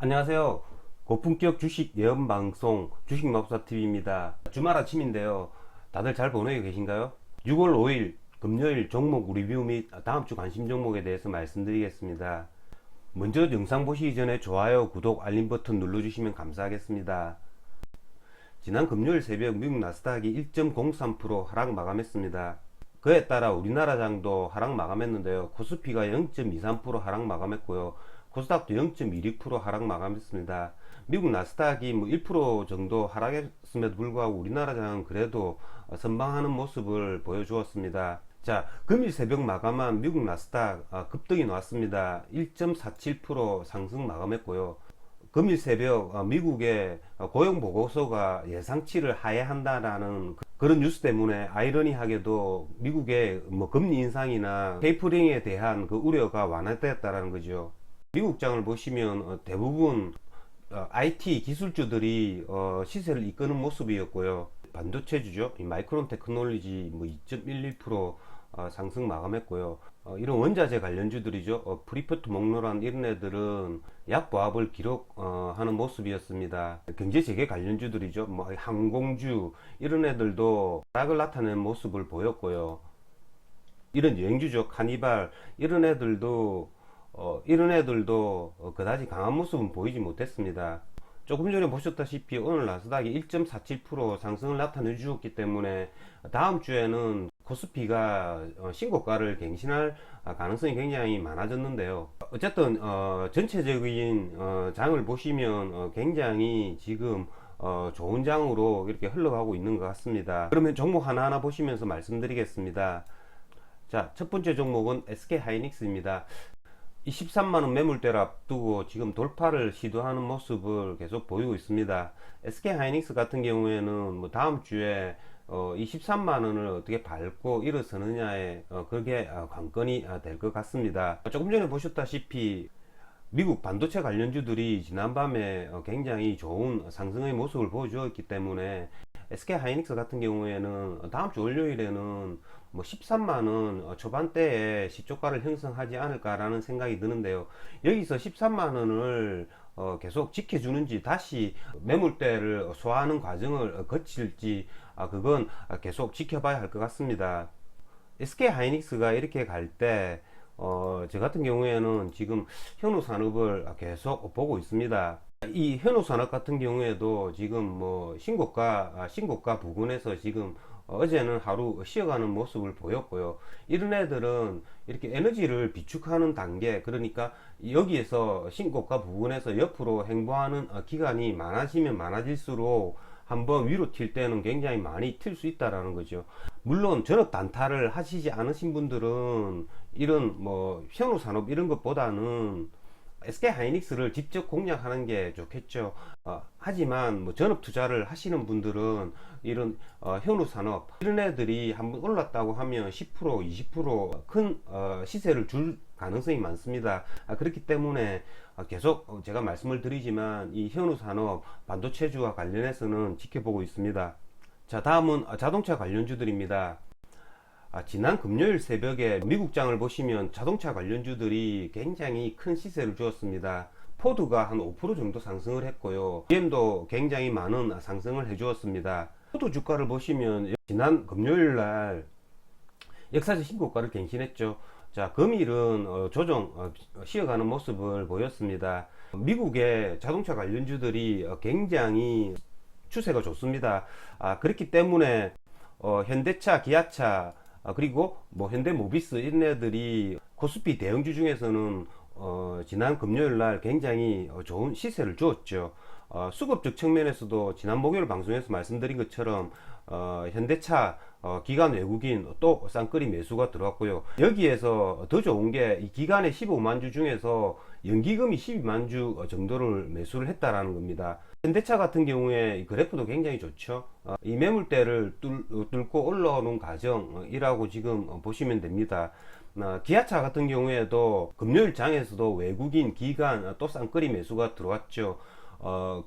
안녕하세요. 고품격 주식 예언 방송 주식마법사TV입니다. 주말 아침인데요. 다들 잘 보내고 계신가요? 6월 5일 금요일 종목 리뷰 및 다음 주 관심 종목에 대해서 말씀드리겠습니다. 먼저 영상 보시기 전에 좋아요, 구독, 알림 버튼 눌러주시면 감사하겠습니다. 지난 금요일 새벽 미국 나스닥이 1.03% 하락 마감했습니다. 그에 따라 우리나라 장도 하락 마감했는데요. 코스피가 0.23% 하락 마감했고요. 코스닥도 0.16% 하락 마감했습니다. 미국 나스닥이 1% 정도 하락했음에도 불구하고 우리나라 장은 그래도 선방하는 모습을 보여주었습니다. 자, 금일 새벽 마감한 미국 나스닥 급등이 나왔습니다. 1.47% 상승 마감했고요. 금일 새벽 미국의 고용 보고서가 예상치를 하회한다라는 그런 뉴스 때문에 아이러니하게도 미국의 금리 인상이나 테이퍼링에 대한 그 우려가 완화되었다라는 거죠. 미국장을 보시면 대부분 IT 기술주들이 시세를 이끄는 모습이었고요. 반도체주죠. 이 마이크론 테크놀로지 2.11% 상승 마감했고요. 이런 원자재 관련주들이죠. 프리포트 목로란 이런 애들은 약보합을 기록하는 모습이었습니다. 경제재개 관련주들이죠. 항공주 이런 애들도 하락을 나타내는 모습을 보였고요. 이런 여행주죠. 카니발 이런 애들도 그다지 강한 모습은 보이지 못했습니다. 조금 전에 보셨다시피 오늘 나스닥이 1.47% 상승을 나타내 주었기 때문에 다음 주에는 코스피가 신고가를 갱신할 가능성이 굉장히 많아졌는데요. 어쨌든 전체적인 장을 보시면 굉장히 지금 좋은 장으로 이렇게 흘러가고 있는 것 같습니다. 그러면 종목 하나하나 보시면서 말씀드리겠습니다. 자, 첫 번째 종목은 SK하이닉스입니다. 이 13만원 매물대를 앞두고 지금 돌파를 시도하는 모습을 계속 보이고 있습니다. SK하이닉스 같은 경우에는 다음 주에 이 13만원을 어떻게 밟고 일어서느냐에 그게 관건이 될 것 같습니다. 조금 전에 보셨다시피 미국 반도체 관련주들이 지난밤에 굉장히 좋은 상승의 모습을 보여주었기 때문에 SK하이닉스 같은 경우에는 다음 주 월요일에는 13만원 초반대에 시초가를 형성하지 않을까라는 생각이 드는데요. 여기서 13만원을 계속 지켜주는지 다시 매물대를 소화하는 과정을 거칠지 그건 계속 지켜봐야 할 것 같습니다. SK하이닉스가 이렇게 갈 때 저 같은 경우에는 지금 현우산업을 계속 보고 있습니다. 이 현우산업 같은 경우에도 지금 신고가 부근에서 지금 어제는 하루 쉬어가는 모습을 보였고요. 이런 애들은 이렇게 에너지를 비축하는 단계, 그러니까 여기에서 신고가 부근에서 옆으로 행보하는 기간이 많아지면 많아질수록 한번 위로 튈 때는 굉장히 많이 튈 수 있다라는 거죠. 물론 전업 단타를 하시지 않으신 분들은 이런 현우산업 이런 것보다는 SK하이닉스를 직접 공략하는 게 좋겠죠. 하지만 전업 투자를 하시는 분들은 이런 현우산업 이런 애들이 한번 올랐다고 하면 10% 20%큰 시세를 줄 가능성이 많습니다. 그렇기 때문에 계속 제가 말씀을 드리지만 이 현우산업 반도체주와 관련해서는 지켜보고 있습니다. 자, 다음은 자동차 관련주들입니다. 지난 금요일 새벽에 미국장을 보시면 자동차 관련주들이 굉장히 큰 시세를 주었습니다. 포드가 한 5% 정도 상승을 했고요. GM도 굉장히 많은 상승을 해주었습니다. 포드 주가를 보시면 지난 금요일 날 역사적 신고가를 갱신했죠. 자, 금일은 조정 쉬어가는 모습을 보였습니다. 미국의 자동차 관련주들이 굉장히 추세가 좋습니다. 그렇기 때문에 현대차, 기아차 그리고 현대모비스 이런 애들이 코스피 대형주 중에서는 지난 금요일날 굉장히 좋은 시세를 주었죠. 수급적 측면에서도 지난 목요일 방송에서 말씀드린 것처럼 현대차 기관 외국인 또 쌍끌이 매수가 들어왔고요. 여기에서 더 좋은 게 이 기관의 15만 주 중에서 연기금이 12만 주 정도를 매수를 했다라는 겁니다. 현대차 같은 경우에 그래프도 굉장히 좋죠. 이 매물대를 뚫고 올라오는 과정이라고 지금 보시면 됩니다. 기아차 같은 경우에도 금요일 장에서도 외국인 기관 또 쌍끌이 매수가 들어왔죠.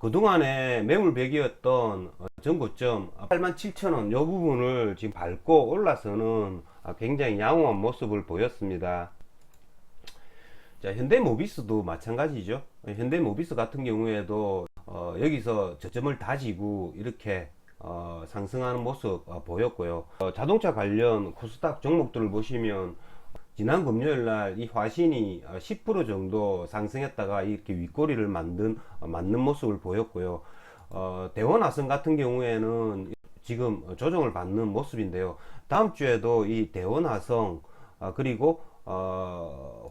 그동안에 매물백이었던 전고점 87,000원 이 부분을 지금 밟고 올라서는 굉장히 양호한 모습을 보였습니다. 자, 현대모비스도 마찬가지죠. 현대모비스 같은 경우에도 여기서 저점을 다지고 이렇게 상승하는 모습 보였고요. 자동차 관련 코스닥 종목들을 보시면 지난 금요일 날 이 화신이 10% 정도 상승했다가 이렇게 윗꼬리를 맞는 모습을 보였고요. 대원화성 같은 경우에는 지금 조정을 받는 모습인데요. 다음 주에도 이 대원화성 그리고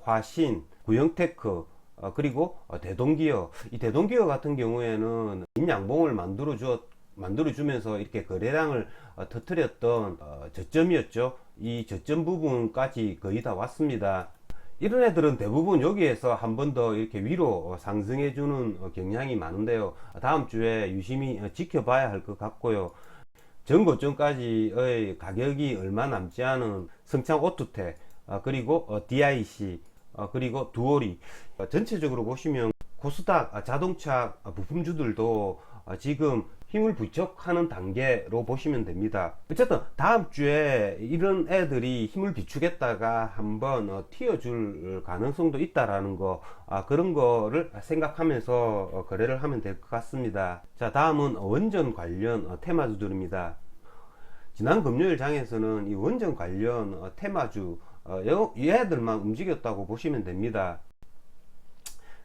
화신, 구형테크 그리고 대동기어, 이 대동기어 같은 경우에는 인양봉을 만들어주면서 이렇게 거래량을 터뜨렸던 저점이었죠. 이 저점 부분까지 거의 다 왔습니다. 이런 애들은 대부분 여기에서 한 번 더 이렇게 위로 상승해주는 경향이 많은데요. 다음 주에 유심히 지켜봐야 할 것 같고요. 전고점까지의 가격이 얼마 남지 않은 성창 오토텍, 그리고 DIC, 그리고 두오리, 전체적으로 보시면 코스닥 자동차 부품주들도 지금 힘을 부족하는 단계로 보시면 됩니다. 어쨌든 다음 주에 이런 애들이 힘을 비추겠다가 한번 튀어줄 가능성도 있다라는 거, 그런 거를 생각하면서 거래를 하면 될 것 같습니다. 자, 다음은 원전 관련 테마주들입니다. 지난 금요일 장에서는 이 원전 관련 테마주 얘들만 움직였다고 보시면 됩니다.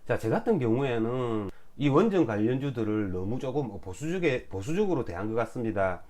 자, 저 같은 경우에는 이 원전 관련주들을 너무 조금 보수적으로 대한 것 같습니다.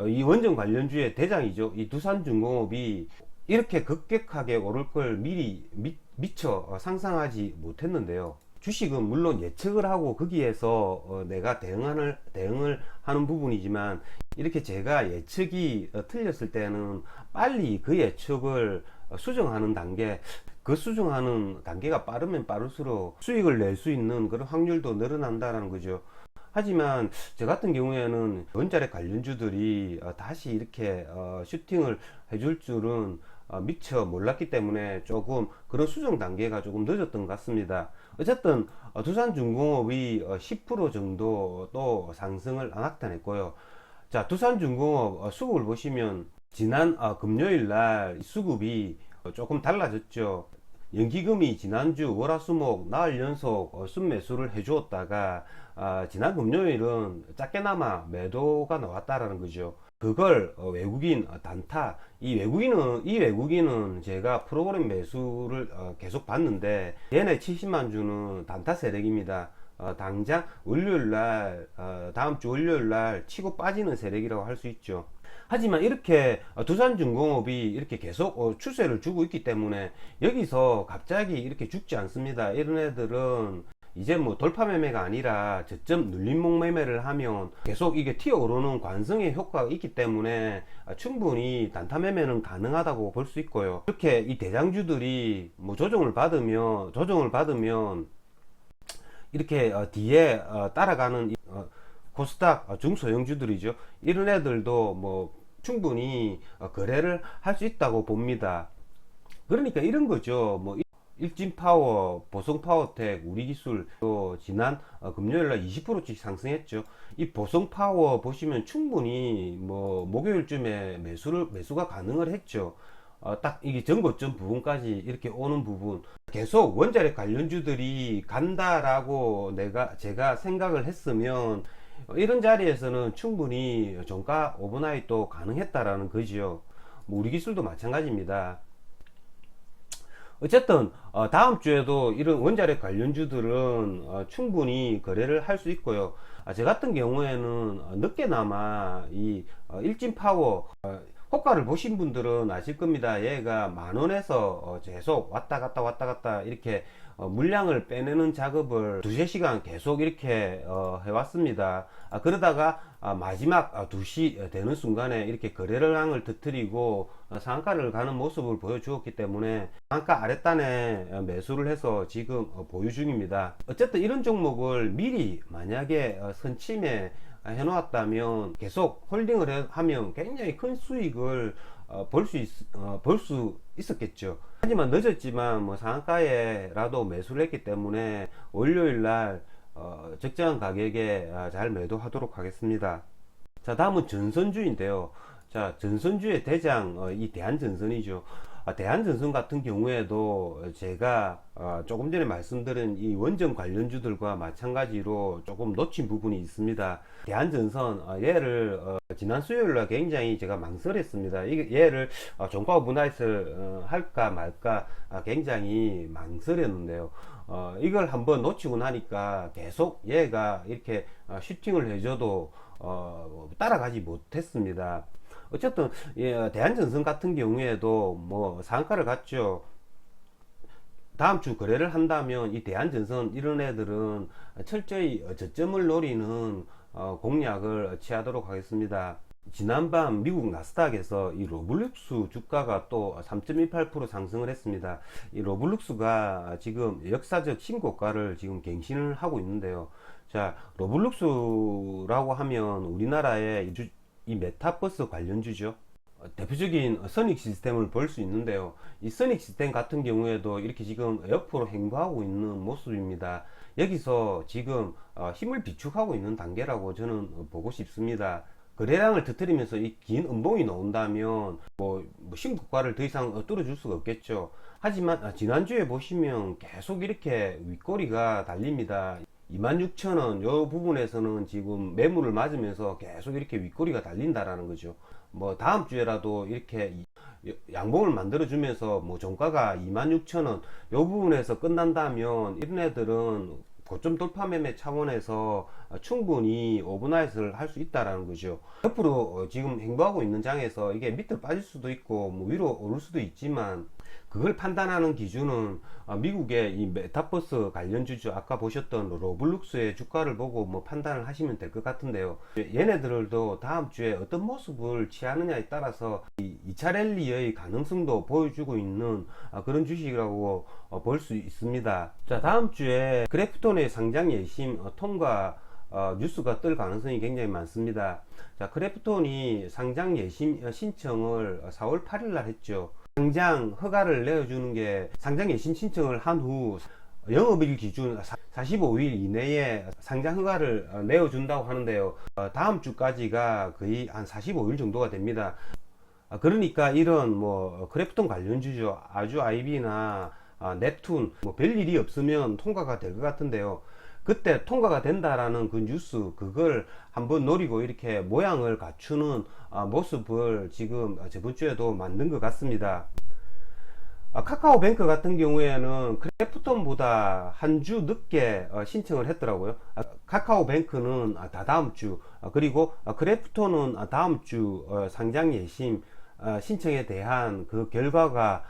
이 원전 관련주의 대장이죠. 이 두산중공업이 이렇게 급격하게 오를 걸 미리 미처 상상하지 못했는데요. 주식은 물론 예측을 하고 거기에서 내가 대응을 하는 부분이지만, 이렇게 제가 예측이 틀렸을 때는 빨리 그 예측을 수정하는 단계, 그 수정하는 단계가 빠르면 빠를수록 수익을 낼 수 있는 그런 확률도 늘어난다는 거죠. 하지만 저 같은 경우에는 원자력 관련주들이 다시 이렇게 슈팅을 해줄 줄은 미처 몰랐기 때문에 조금 그런 수정 단계가 조금 늦었던 것 같습니다. 어쨌든 두산중공업이 10% 정도 또 상승을 나타냈고요. 자, 두산중공업 수급을 보시면 지난 금요일 날 수급이 조금 달라졌죠. 연기금이 지난주 월화수목 나흘 연속 순매수를 해주었다가 지난 금요일은 작게나마 매도가 나왔다라는 거죠. 그걸 외국인 단타, 이 외국인은 제가 프로그램 매수를 계속 봤는데, 얘네 70만 주는 단타 세력입니다. 당장 월요일날, 다음 주 월요일날 치고 빠지는 세력이라고 할 수 있죠. 하지만 이렇게 두산중공업이 이렇게 계속 추세를 주고 있기 때문에 여기서 갑자기 이렇게 죽지 않습니다. 이런 애들은 이제 뭐 돌파 매매가 아니라 저점 눌림목 매매를 하면 계속 이게 튀어오르는 관성의 효과가 있기 때문에 충분히 단타 매매는 가능하다고 볼 수 있고요. 이렇게 이 대장주들이 뭐 조정을 받으면 이렇게 뒤에 따라가는 코스닥 중소형주들이죠. 이런 애들도 뭐 충분히 거래를 할 수 있다고 봅니다. 그러니까 이런 거죠. 뭐 일진파워, 보성파워텍, 우리기술 또 지난 금요일날 20%씩 상승했죠. 이 보성파워 보시면 충분히 뭐 목요일쯤에 매수가 가능을 했죠. 딱 이게 전고점 부분까지 이렇게 오는 부분, 계속 원자력 관련주들이 간다라고 제가 생각을 했으면 이런 자리에서는 충분히 종가 오버나잇도 가능했다라는 거지요. 뭐 우리기술도 마찬가지입니다. 어쨌든 다음 주에도 이런 원자력 관련주들은 충분히 거래를 할 수 있고요. 저 같은 경우에는 늦게나마 이 일진파워 호가를 보신 분들은 아실 겁니다. 얘가 10,000원에서 계속 왔다 갔다 이렇게 물량을 빼내는 작업을 2~3시간 계속 이렇게 해왔습니다. 그러다가 마지막 2시 되는 순간에 이렇게 거래량을 터뜨리고 상한가를 가는 모습을 보여주었기 때문에 상한가 아랫단에 매수를 해서 지금 보유 중입니다. 어쨌든 이런 종목을 미리 만약에 선침해 해놓았다면 계속 홀딩을 하면 굉장히 큰 수익을 볼 수 있었겠죠. 하지만 늦었지만 뭐 상한가에라도 매수를 했기 때문에 월요일날 적정한 가격에 잘 매도하도록 하겠습니다. 자, 다음은 전선주인데요. 자, 전선주의 대장 이 대한전선이죠. 대한전선 같은 경우에도 제가 조금 전에 말씀드린 이 원전 관련주들과 마찬가지로 조금 놓친 부분이 있습니다. 대한전선 얘를 지난 수요일날 굉장히 제가 망설였습니다. 얘를 종가 오버나잇을 할까 말까 굉장히 망설였는데요. 이걸 한번 놓치고 나니까 계속 얘가 이렇게 슈팅을 해줘도 따라가지 못했습니다. 어쨌든 대한전선 같은 경우에도 뭐 상한가를 갔죠. 다음 주 거래를 한다면 이 대한전선 이런 애들은 철저히 저점을 노리는 공략을 취하도록 하겠습니다. 지난밤 미국 나스닥에서 이 로블룩스 주가가 또 3.18% 상승을 했습니다. 이 로블룩스가 지금 역사적 신고가를 지금 갱신을 하고 있는데요. 자, 로블룩스라고 하면 우리나라의 이 메타버스 관련주죠. 대표적인 서닉 시스템을 볼 수 있는데요. 이 서닉 시스템 같은 경우에도 이렇게 지금 옆으로 행보하고 있는 모습입니다. 여기서 지금 힘을 비축하고 있는 단계라고 저는 보고 싶습니다. 거래량을 터뜨리면서 이 긴 음봉이 나온다면 뭐 신고가를 더 이상 뚫어줄 수가 없겠죠. 하지만 지난주에 보시면 계속 이렇게 윗꼬리가 달립니다. 26,000원 요 부분에서는 지금 매물을 맞으면서 계속 이렇게 윗꼬리가 달린다라는 거죠. 뭐 다음 주에라도 이렇게 양봉을 만들어 주면서 뭐 종가가 26,000원 요 부분에서 끝난다면 이런 애들은 고점 돌파 매매 차원에서 충분히 오버나잇을 할 수 있다라는 거죠. 옆으로 지금 행보하고 있는 장에서 이게 밑으로 빠질 수도 있고 뭐 위로 오를 수도 있지만 그걸 판단하는 기준은 미국의 이 메타버스 관련주죠. 아까 보셨던 로블룩스의 주가를 보고 뭐 판단을 하시면 될 것 같은데요. 얘네들도 다음 주에 어떤 모습을 취하느냐에 따라서 이 2차 랠리의 가능성도 보여주고 있는 그런 주식이라고 볼 수 있습니다. 자, 다음 주에 크래프톤의 상장 예심 통과 뉴스가 뜰 가능성이 굉장히 많습니다. 자, 크래프톤이 상장 예심 신청을 4월 8일 날 했죠. 상장 허가를 내어주는 게 상장 예심 신청을 한 후 영업일 기준 45일 이내에 상장 허가를 내어준다고 하는데요. 다음 주까지가 거의 한 45일 정도가 됩니다. 그러니까 이런 뭐 크래프톤 관련주죠. 아주 아이비나 넵툰 뭐 별일이 없으면 통과가 될 것 같은데요. 그때 통과가 된다라는 그 뉴스 그걸 한번 노리고 이렇게 모양을 갖추는 모습을 지금 저번 주에도 만든 것 같습니다. 카카오뱅크 같은 경우에는 크래프톤보다 한 주 늦게 신청을 했더라고요. 카카오뱅크는 다다음 주 그리고 크래프톤은 다음 주 상장 예심 신청에 대한 그 결과가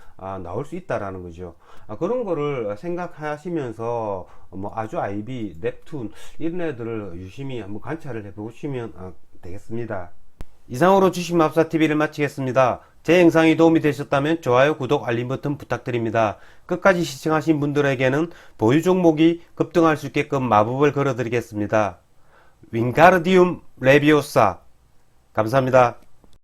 나올 수 있다라는 거죠. 그런 거를 생각하시면서 뭐 아주 아이비, 넵툰 이런 애들을 유심히 한번 관찰을 해 보시면 되겠습니다. 이상으로 주식마법사TV를 마치겠습니다. 제 영상이 도움이 되셨다면 좋아요, 구독, 알림 버튼 부탁드립니다. 끝까지 시청하신 분들에게는 보유 종목이 급등할 수 있게끔 마법을 걸어드리겠습니다. 윙가르디움 레비오사 감사합니다.